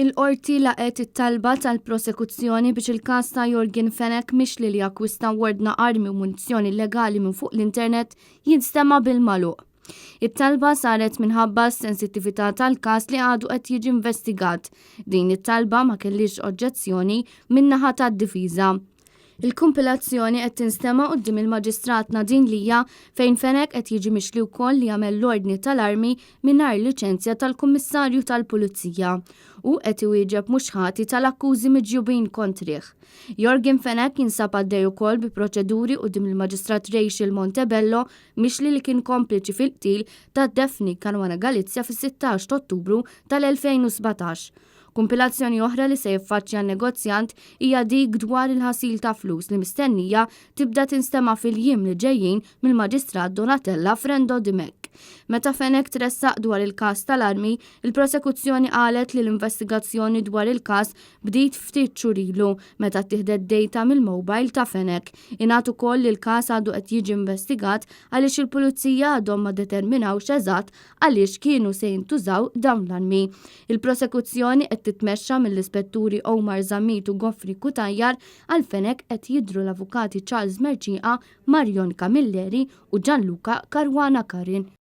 Il-qorti laqet it-talba tal-prosekuzzjoni biex il-każ ta' Jorgen Fenech mixli li akkwista wardna armi u munizzjoni illegali minn fuq l-internet jinstema' bil-magħluq. It-talba saret minħabba s-sensittività tal-każ li għadu qed jiġi investigat. Din it-talba ma kellix oġġezzjoni min-naħa tad-difiża. Il-kumpilazzjoni qed tinstema' quddiem il-Maġistrat Nadine Lija fejn Fenech qed jiġi mixli wkoll li jagħmel l-ordni tal-armi mingħajr liċenzja tal-Kummissarju tal-Pulizija u qed iwieġeb mhux ħati tal-akkużi miġjubin kontrih. Jorgen Fenech jinsab għaddej ukoll bi proċeduri quddiem il-Maġistrat Rachel Montebello mixli li kien kompliċi fil-qtil ta' Daphne Caruana Galizia fis-16 ta' Ottubru tal-2017. Kumpilazzjoni oħra li se jiffaċċja n-negozjant hija dik dwar il-ħasil ta' flus li mistennija tibda tinstema' fil-jiem li ġejjin mill-Maġistrat Donatella Frendo Dimek. Meta Fenech tressaq dwar il-każ tal-armi, il-prosekuzzjoni qalet li l-investigazzjoni dwar il-każ bdiet ftit xhur ilu meta ttieħdet dejta mill-mowbajl ta' Fenech. Ingħad ukoll li l-każ għadu qed jiġi investigat għaliex il-pulizija għadhom ma determinawx eżatt għaliex kienu se jintużaw dawn l-armi. Il-prosekuzzjoni qed titmexxa mill-ispetturi Omar Zammit u Goffri Kutajjar għal Fenech qed jidhru l-avukati Charles Merċieqa, Marion Camilleri u Gianluca Caruana Carin.